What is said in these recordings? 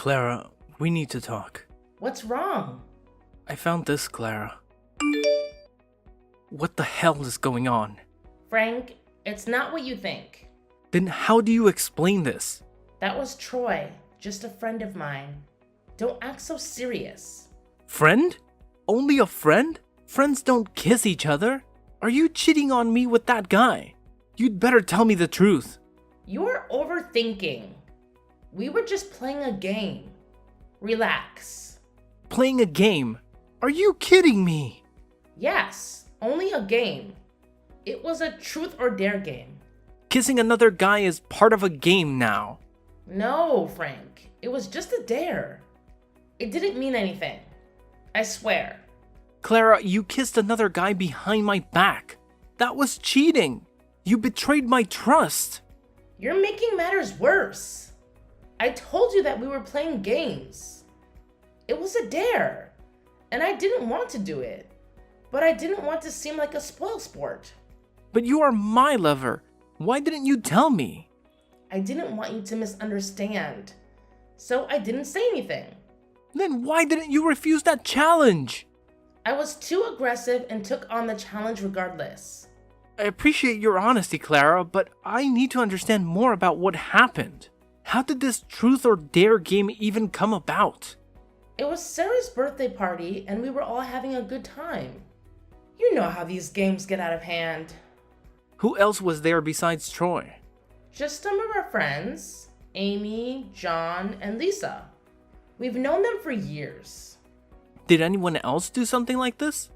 Clara, we need to talk. What's wrong? I found this, Clara. What the hell is going on? Frank, it's not what you think. Then how do you explain this? That was Troy, just a friend of mine. Don't act so serious. Friend? Only a friend? Friends don't kiss each other. Are you cheating on me with that guy? You'd better tell me the truth. You're overthinking. We were just playing a game. Relax. Playing a game? Are you kidding me? Yes, only a game. It was a truth or dare game. Kissing another guy is part of a game now. No, Frank. It was just a dare. It didn't mean anything. I swear. Clara, you kissed another guy behind my back. That was cheating. You betrayed my trust. You're making matters worse. I told you that we were playing games. It was a dare, and I didn't want to do it. But I didn't want to seem like a spoilsport. But you are my lover. Why didn't you tell me? I didn't want you to misunderstand, so I didn't say anything. Then why didn't you refuse that challenge? I was too aggressive and took on the challenge regardless. I appreciate your honesty, Clara, but I need to understand more about what happened. How did this truth or dare game even come about? It was Sarah's birthday party, and we were all having a good time. You know how these games get out of hand. Who else was there besides Troy? Just some of our friends, Amy, John, and Lisa. We've known them for years. Did anyone else do something like this?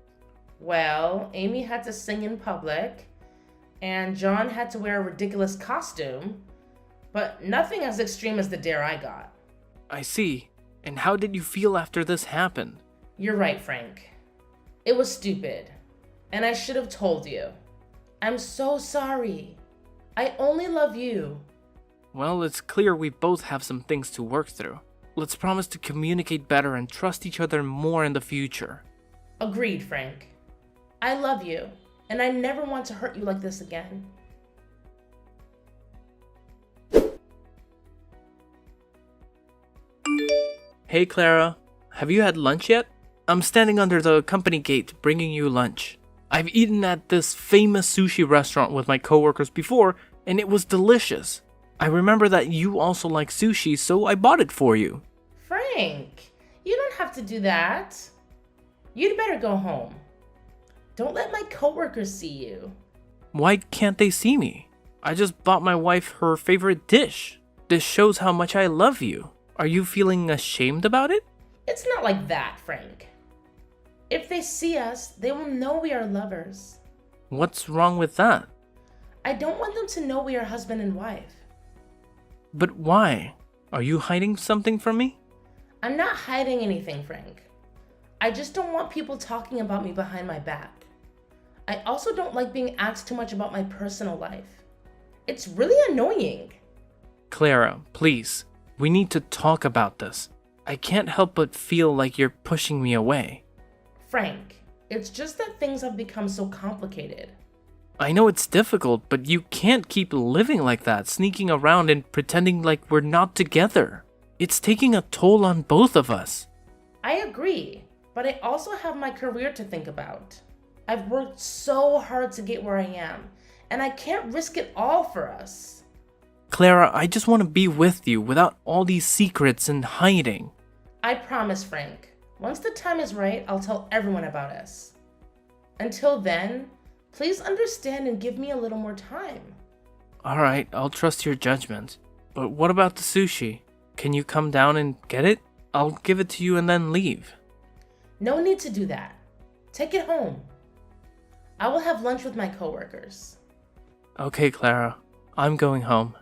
Well, Amy had to sing in public, and John had to wear a ridiculous costume, but nothing as extreme as the dare I got. I see. And how did you feel after this happened? You're right, Frank. It was stupid, and I should have told you. I'm so sorry. I only love you. Well, it's clear we both have some things to work through. Let's promise to communicate better and trust each other more in the future. Agreed, Frank. I love you, and I never want to hurt you like this again. Hey Clara, have you had lunch yet? I'm standing under the company gate bringing you lunch. I've eaten at this famous sushi restaurant with my coworkers before, and it was delicious. I remember that you also like sushi, so I bought it for you. Frank, you don't have to do that. You'd better go home. Don't let my coworkers see you. Why can't they see me? I just bought my wife her favorite dish. This shows how much I love you. Are you feeling ashamed about it? It's not like that, Frank. If they see us, they will know we are lovers. What's wrong with that? I don't want them to know we are husband and wife. But why? Are you hiding something from me? I'm not hiding anything, Frank. I just don't want people talking about me behind my back. I also don't like being asked too much about my personal life. It's really annoying. Clara, please. We need to talk about this. I can't help but feel like you're pushing me away. Frank, it's just that things have become so complicated. I know it's difficult, but you can't keep living like that, sneaking around and pretending like we're not together. It's taking a toll on both of us. I agree, but I also have my career to think about. I've worked so hard to get where I am, and I can't risk it all for us. Clara, I just want to be with you without all these secrets and hiding. I promise, Frank. Once the time is right, I'll tell everyone about us. Until then, please understand and give me a little more time. Alright, I'll trust your judgment. But what about the sushi? Can you come down and get it? I'll give it to you and then leave. No need to do that. Take it home. I will have lunch with my coworkers. Okay, Clara. I'm going home.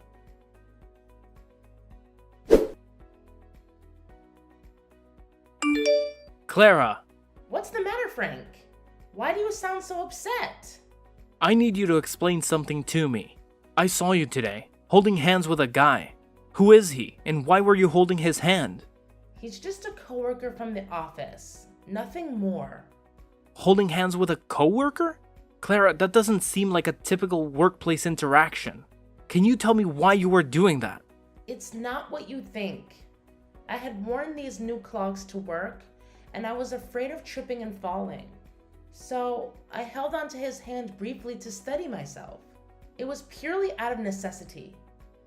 Clara! What's the matter, Frank? Why do you sound so upset? I need you to explain something to me. I saw you today, holding hands with a guy. Who is he, and why were you holding his hand? He's just a coworker from the office. Nothing more. Holding hands with a coworker? Clara, that doesn't seem like a typical workplace interaction. Can you tell me why you were doing that? It's not what you think. I had worn these new clogs to work, and I was afraid of tripping and falling. So I held onto his hand briefly to steady myself. It was purely out of necessity.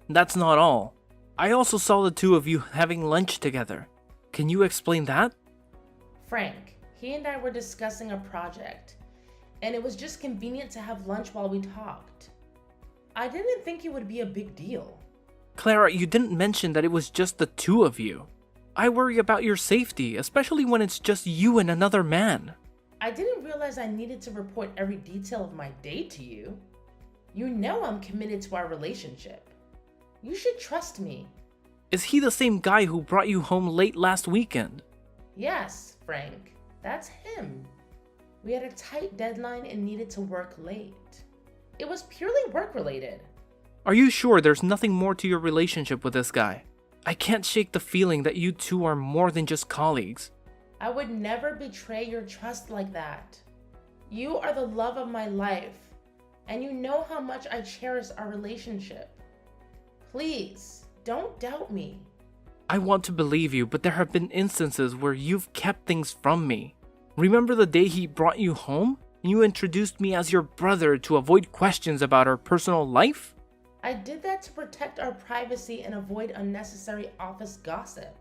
That's not all. I also saw the two of you having lunch together. Can you explain that? Frank, he and I were discussing a project, and it was just convenient to have lunch while we talked. I didn't think it would be a big deal. Clara, you didn't mention that it was just the two of you. I worry about your safety, especially when it's just you and another man. I didn't realize I needed to report every detail of my day to you. You know I'm committed to our relationship. You should trust me. Is he the same guy who brought you home late last weekend? Yes, Frank, that's him. We had a tight deadline and needed to work late. It was purely work-related. Are you sure there's nothing more to your relationship with this guy? I can't shake the feeling that you two are more than just colleagues. I would never betray your trust like that. You are the love of my life, and you know how much I cherish our relationship. Please, don't doubt me. I want to believe you, but there have been instances where you've kept things from me. Remember the day he brought you home? And you introduced me as your brother to avoid questions about our personal life? I did that to protect our privacy and avoid unnecessary office gossip.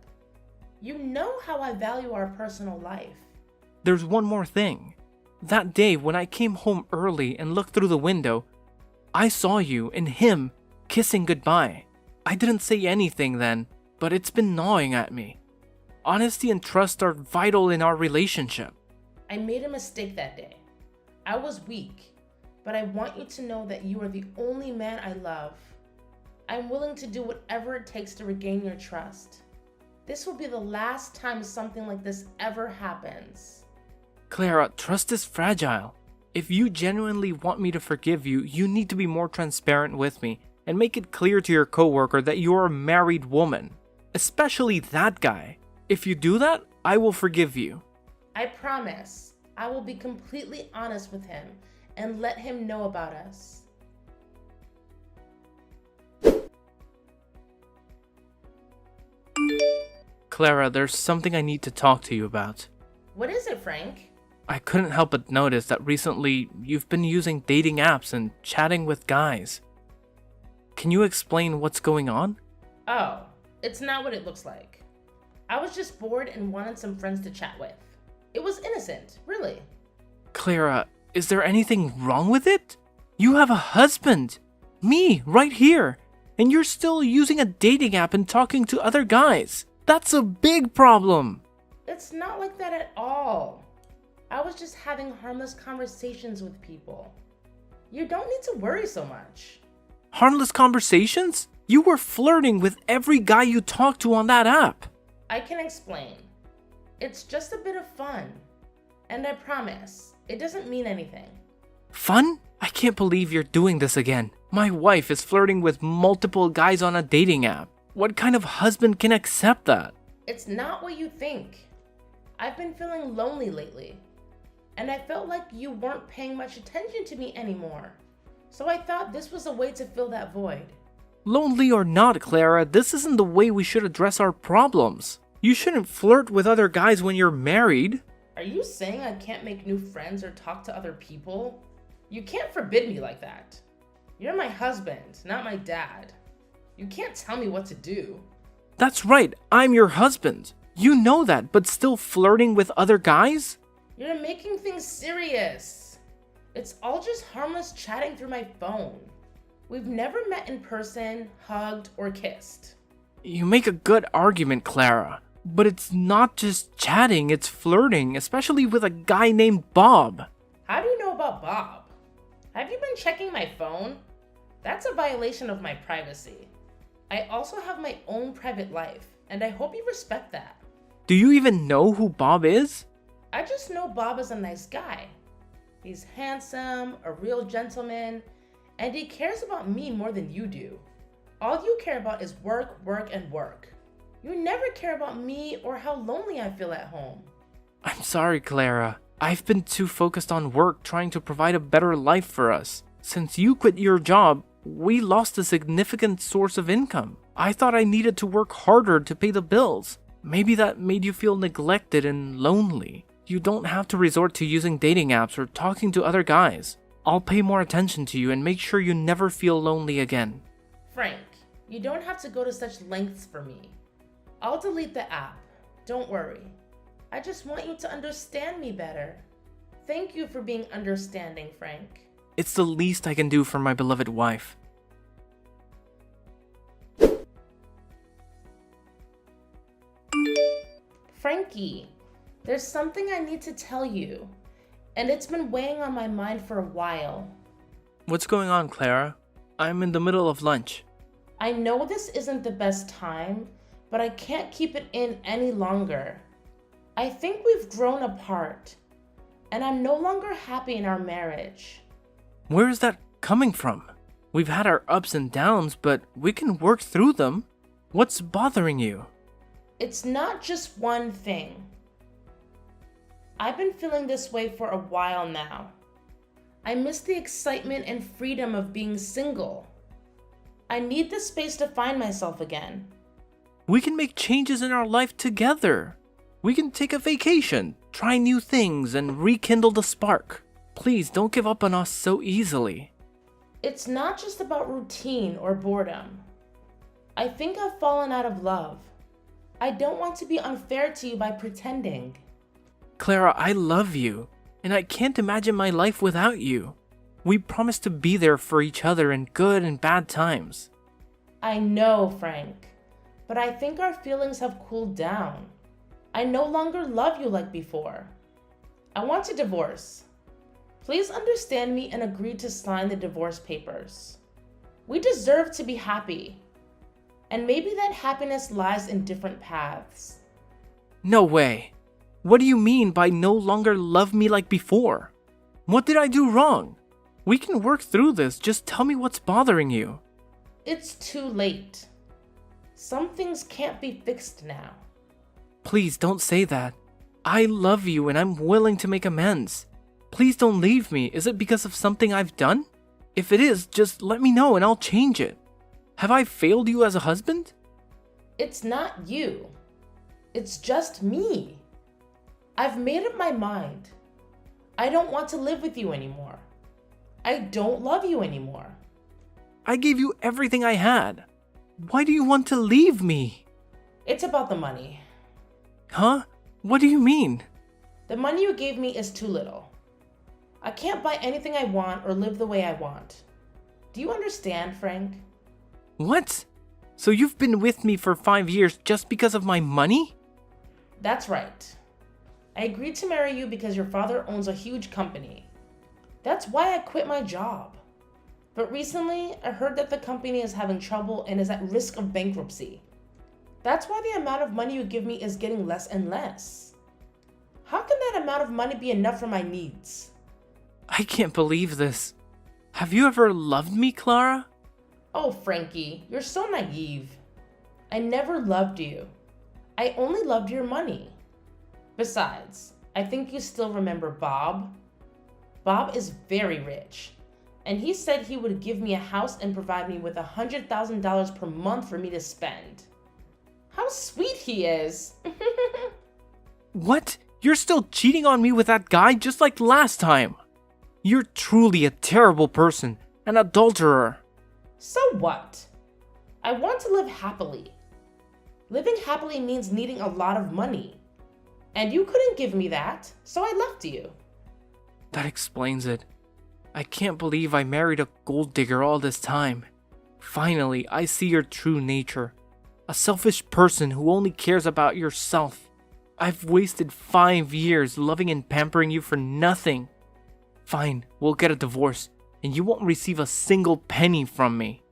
You know how I value our personal life. There's one more thing. That day when I came home early and looked through the window, I saw you and him kissing goodbye. I didn't say anything then, but it's been gnawing at me. Honesty and trust are vital in our relationship. I made a mistake that day. I was weak, but I want you to know that you are the only man I love. I'm willing to do whatever it takes to regain your trust. This will be the last time something like this ever happens. Clara, trust is fragile. If you genuinely want me to forgive you, you need to be more transparent with me and make it clear to your coworker that you're a married woman, especially that guy. If you do that, I will forgive you. I promise I will be completely honest with him and let him know about us. Clara, there's something I need to talk to you about. What is it, Frank? I couldn't help but notice that recently you've been using dating apps and chatting with guys. Can you explain what's going on? Oh, it's not what it looks like. I was just bored and wanted some friends to chat with. It was innocent, really. Clara, is there anything wrong with it? You have a husband. Me, right here. And you're still using a dating app and talking to other guys. That's a big problem. It's not like that at all. I was just having harmless conversations with people. You don't need to worry so much. Harmless conversations? You were flirting with every guy you talked to on that app. I can explain. It's just a bit of fun. And I promise, it doesn't mean anything. Fun? I can't believe you're doing this again. My wife is flirting with multiple guys on a dating app. What kind of husband can accept that? It's not what you think. I've been feeling lonely lately. And I felt like you weren't paying much attention to me anymore. So I thought this was a way to fill that void. Lonely or not, Clara, this isn't the way we should address our problems. You shouldn't flirt with other guys when you're married. Are you saying I can't make new friends or talk to other people? You can't forbid me like that. You're my husband, not my dad. You can't tell me what to do. That's right, I'm your husband. You know that, but still flirting with other guys? You're making things serious. It's all just harmless chatting through my phone. We've never met in person, hugged, or kissed. You make a good argument, Clara. But it's not just chatting, it's flirting, especially with a guy named Bob. How do you know about Bob? Have you been checking my phone? That's a violation of my privacy. I also have my own private life, and I hope you respect that. Do you even know who Bob is? I just know Bob is a nice guy. He's handsome, a real gentleman, and he cares about me more than you do. All you care about is work, work, and work. You never care about me or how lonely I feel at home. I'm sorry, Clara. I've been too focused on work trying to provide a better life for us. Since you quit your job, we lost a significant source of income. I thought I needed to work harder to pay the bills. Maybe that made you feel neglected and lonely. You don't have to resort to using dating apps or talking to other guys. I'll pay more attention to you and make sure you never feel lonely again. Frank, you don't have to go to such lengths for me. I'll delete the app. Don't worry. I just want you to understand me better. Thank you for being understanding, Frank. It's the least I can do for my beloved wife. Frankie, there's something I need to tell you, and it's been weighing on my mind for a while. What's going on, Clara? I'm in the middle of lunch. I know this isn't the best time, but I can't keep it in any longer. I think we've grown apart, and I'm no longer happy in our marriage. Where is that coming from? We've had our ups and downs, but we can work through them. What's bothering you? It's not just one thing. I've been feeling this way for a while now. I miss the excitement and freedom of being single. I need the space to find myself again. We can make changes in our life together. We can take a vacation, try new things, and rekindle the spark. Please don't give up on us so easily. It's not just about routine or boredom. I think I've fallen out of love. I don't want to be unfair to you by pretending. Clara, I love you, and I can't imagine my life without you. We promised to be there for each other in good and bad times. I know, Frank, but I think our feelings have cooled down. I no longer love you like before. I want a divorce. Please understand me and agree to sign the divorce papers. We deserve to be happy. And maybe that happiness lies in different paths. No way. What do you mean by no longer love me like before? What did I do wrong? We can work through this. Just tell me what's bothering you. It's too late. Some things can't be fixed now. Please don't say that. I love you and I'm willing to make amends. Please don't leave me. Is it because of something I've done? If it is, just let me know and I'll change it. Have I failed you as a husband? It's not you. It's just me. I've made up my mind. I don't want to live with you anymore. I don't love you anymore. I gave you everything I had. Why do you want to leave me? It's about the money. Huh? What do you mean? The money you gave me is too little. I can't buy anything I want or live the way I want. Do you understand, Frank? What? So you've been with me for 5 years just because of my money? That's right. I agreed to marry you because your father owns a huge company. That's why I quit my job. But recently, I heard that the company is having trouble and is at risk of bankruptcy. That's why the amount of money you give me is getting less and less. How can that amount of money be enough for my needs? I can't believe this. Have you ever loved me, Clara? Oh, Frankie, you're so naive. I never loved you. I only loved your money. Besides, I think you still remember Bob. Bob is very rich, and he said he would give me a house and provide me with $100,000 per month for me to spend. How sweet he is! What? You're still cheating on me with that guy just like last time? You're truly a terrible person, an adulterer. So what? I want to live happily. Living happily means needing a lot of money. And you couldn't give me that, so I left you. That explains it. I can't believe I married a gold digger all this time. Finally, I see your true nature. A selfish person who only cares about yourself. I've wasted 5 years loving and pampering you for nothing. Fine, we'll get a divorce, and you won't receive a single penny from me.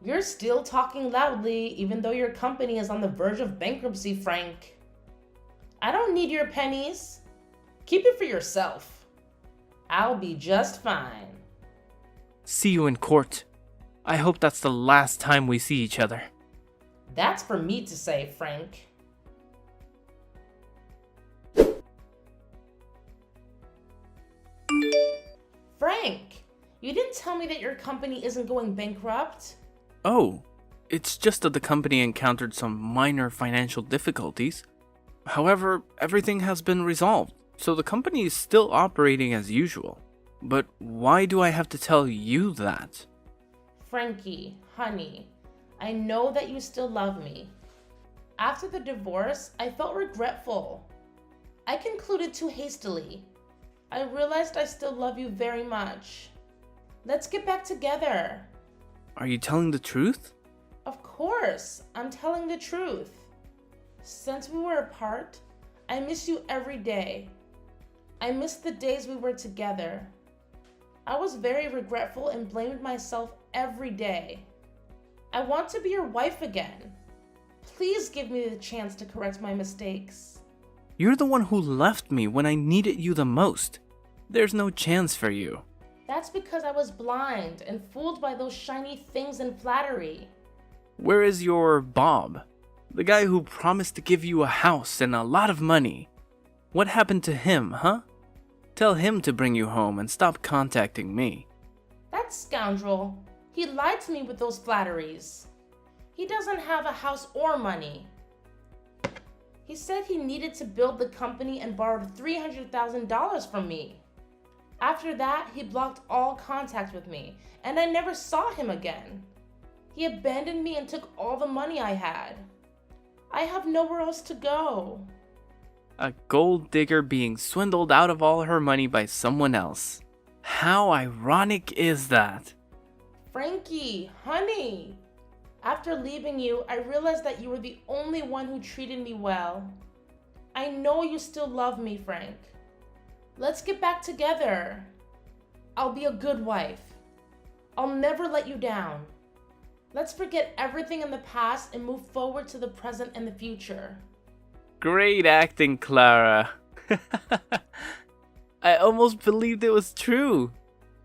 You're still talking loudly, even though your company is on the verge of bankruptcy, Frank. I don't need your pennies. Keep it for yourself. I'll be just fine. See you in court. I hope that's the last time we see each other. That's for me to say, Frank. Frank, you didn't tell me that your company isn't going bankrupt. Oh, It's just that the company encountered some minor financial difficulties. However, everything has been resolved, so the company is still operating as usual. But why do I have to tell you that? Frankie, honey, I know that you still love me. After the divorce, I felt regretful. I concluded too hastily. I realized I still love you very much. Let's get back together. Are you telling the truth? Of course, I'm telling the truth. Since we were apart, I miss you every day. I miss the days we were together. I was very regretful and blamed myself every day. I want to be your wife again. Please give me the chance to correct my mistakes. You're the one who left me when I needed you the most. There's no chance for you. That's because I was blind and fooled by those shiny things and flattery. Where is your Bob? The guy who promised to give you a house and a lot of money. What happened to him, huh? Tell him to bring you home and stop contacting me. That scoundrel. He lied to me with those flatteries. He doesn't have a house or money. He said he needed to build the company and borrowed $300,000 from me. After that, he blocked all contact with me, and I never saw him again. He abandoned me and took all the money I had. I have nowhere else to go. A gold digger being swindled out of all her money by someone else. How ironic is that? Frankie, honey. After leaving you, I realized that you were the only one who treated me well. I know you still love me, Frank. Let's get back together. I'll be a good wife. I'll never let you down. Let's forget everything in the past and move forward to the present and the future. Great acting, Clara. I almost believed it was true.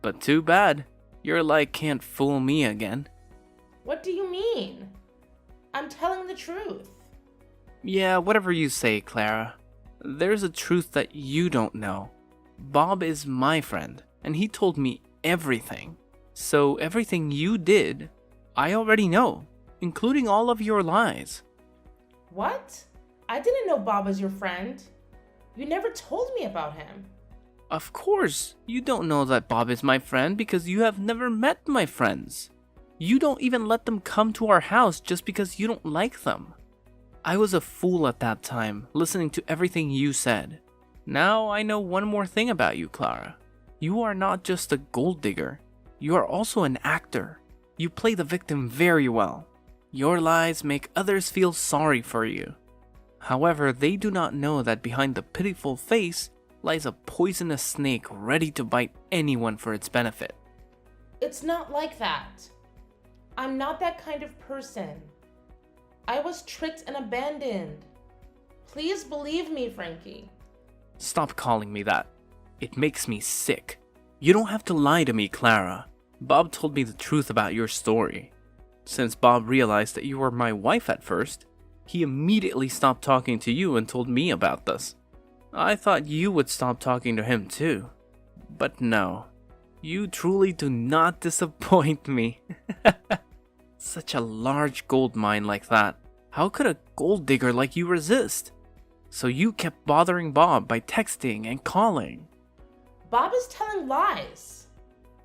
But too bad. Your lie can't fool me again. What do you mean? I'm telling the truth. Yeah, whatever you say, Clara. There's a truth that you don't know. Bob is my friend, and he told me everything. So everything you did, I already know, including all of your lies. What? I didn't know Bob was your friend. You never told me about him. Of course, you don't know that Bob is my friend because you have never met my friends. You don't even let them come to our house just because you don't like them. I was a fool at that time, listening to everything you said. Now I know one more thing about you, Clara. You are not just a gold digger. You are also an actor. You play the victim very well. Your lies make others feel sorry for you. However, they do not know that behind the pitiful face lies a poisonous snake ready to bite anyone for its benefit. It's not like that. I'm not that kind of person. I was tricked and abandoned. Please believe me, Frankie. Stop calling me that. It makes me sick. You don't have to lie to me, Clara. Bob told me the truth about your story. Since Bob realized that you were my wife at first, he immediately stopped talking to you and told me about this. I thought you would stop talking to him too. But no. You truly do not disappoint me. Such a large gold mine like that. How could a gold digger like you resist? So you kept bothering Bob by texting and calling. Bob is telling lies.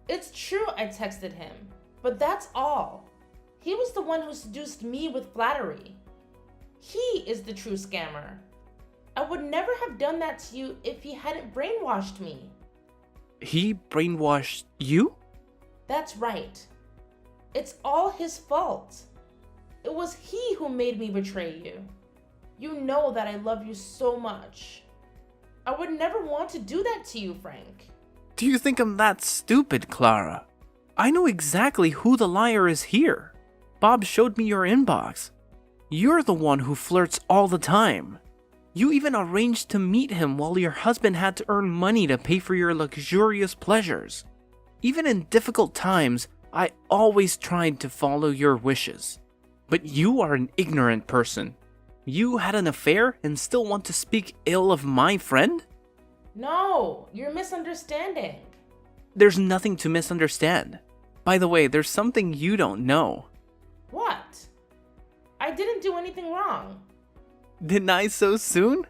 It's true I texted him, but that's all. He was the one who seduced me with flattery. He is the true scammer. I would never have done that to you if he hadn't brainwashed me. He brainwashed you? That's right. It's all his fault. It was he who made me betray you. You know that I love you so much. I would never want to do that to you, Frank. Do you think I'm that stupid, Clara? I know exactly who the liar is here. Bob showed me your inbox. You're the one who flirts all the time. You even arranged to meet him while your husband had to earn money to pay for your luxurious pleasures. Even in difficult times, I always tried to follow your wishes. But you are an ignorant person. You had an affair and still want to speak ill of my friend? No, you're misunderstanding. There's nothing to misunderstand. By the way, there's something you don't know. What? I didn't do anything wrong. Deny so soon?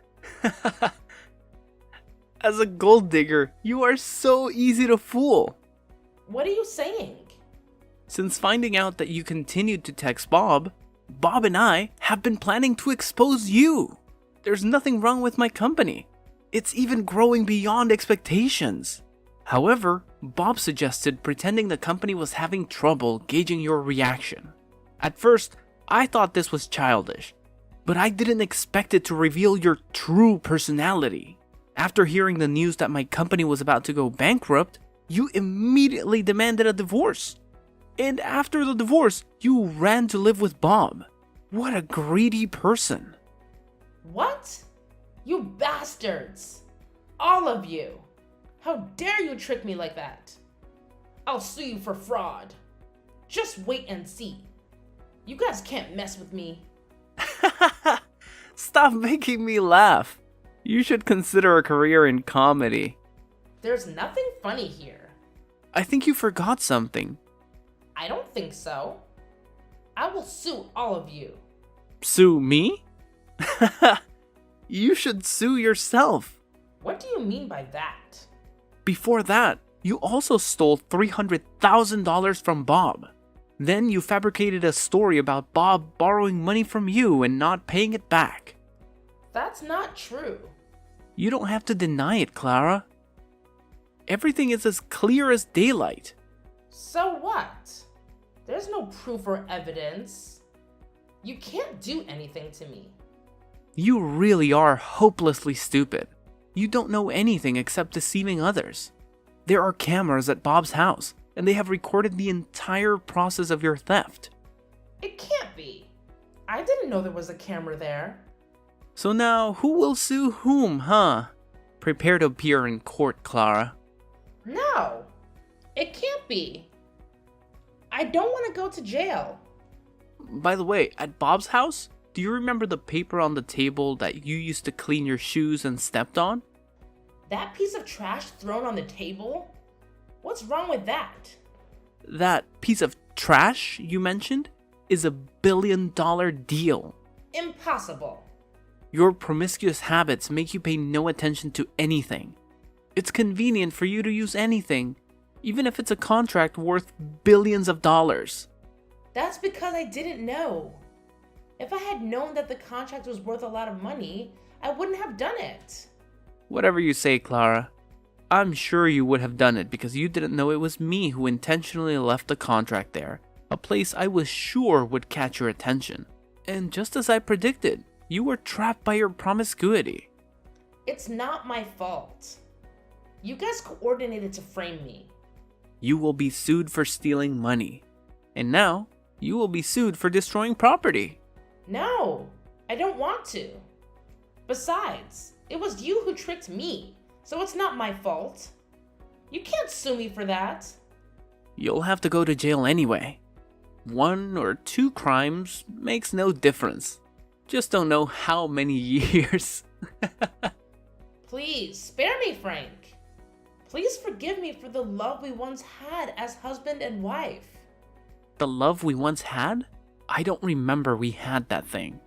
As a gold digger, you are so easy to fool. What are you saying? Since finding out that you continued to text Bob, Bob and I have been planning to expose you. There's nothing wrong with my company. It's even growing beyond expectations. However, Bob suggested pretending the company was having trouble gauging your reaction. At first, I thought this was childish, but I didn't expect it to reveal your true personality. After hearing the news that my company was about to go bankrupt, you immediately demanded a divorce. And after the divorce, you ran to live with Bob. What a greedy person. What? You bastards! All of you! How dare you trick me like that? I'll sue you for fraud. Just wait and see. You guys can't mess with me. Stop making me laugh. You should consider a career in comedy. There's nothing funny here. I think you forgot something. I don't think so. I will sue all of you. Sue me? You should sue yourself. What do you mean by that? Before that, you also stole $300,000 from Bob. Then you fabricated a story about Bob borrowing money from you and not paying it back. That's not true. You don't have to deny it, Clara. Everything is as clear as daylight. So what? There's no proof or evidence. You can't do anything to me. You really are hopelessly stupid. You don't know anything except deceiving others. There are cameras at Bob's house, and they have recorded the entire process of your theft. It can't be. I didn't know there was a camera there. So now, who will sue whom, huh? Prepare to appear in court, Clara. No, it can't be. I don't want to go to jail. By the way, at Bob's house, do you remember the paper on the table that you used to clean your shoes and stepped on? That piece of trash thrown on the table? What's wrong with that? That piece of trash you mentioned is $1 billion deal. Impossible. Your promiscuous habits make you pay no attention to anything. It's convenient for you to use anything, even if it's a contract worth billions of dollars. That's because I didn't know. If I had known that the contract was worth a lot of money, I wouldn't have done it. Whatever you say, Clara. I'm sure you would have done it because you didn't know it was me who intentionally left the contract there, a place I was sure would catch your attention. And just as I predicted, you were trapped by your promiscuity. It's not my fault. You guys coordinated to frame me. You will be sued for stealing money. And now, you will be sued for destroying property. No, I don't want to. Besides, it was you who tricked me, so it's not my fault. You can't sue me for that. You'll have to go to jail anyway. 1 or 2 crimes makes no difference. Just don't know how many years. Please, spare me, Frank. Please forgive me for the love we once had as husband and wife. The love we once had? I don't remember we had that thing.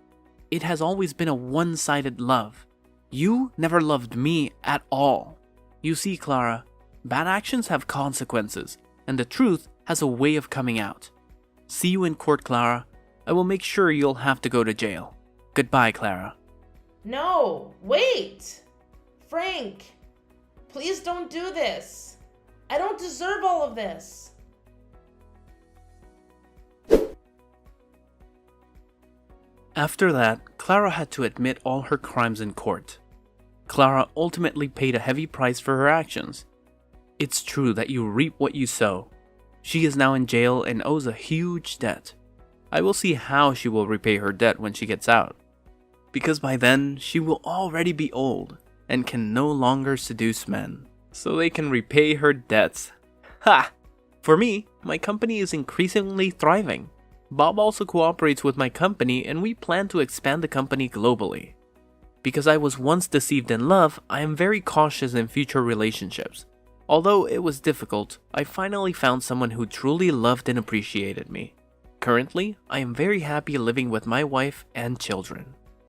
It has always been a one-sided love. You never loved me at all. You see, Clara, bad actions have consequences, and the truth has a way of coming out. See you in court, Clara. I will make sure you'll have to go to jail. Goodbye, Clara. No, wait! Frank, please don't do this. I don't deserve all of this. After that, Clara had to admit all her crimes in court. Clara ultimately paid a heavy price for her actions. It's true that you reap what you sow. She is now in jail and owes a huge debt. I will see how she will repay her debt when she gets out. Because by then, she will already be old and can no longer seduce men, so they can repay her debts. Ha! For me, my company is increasingly thriving. Bob also cooperates with my company and we plan to expand the company globally. Because I was once deceived in love, I am very cautious in future relationships. Although it was difficult, I finally found someone who truly loved and appreciated me. Currently, I am very happy living with my wife and children.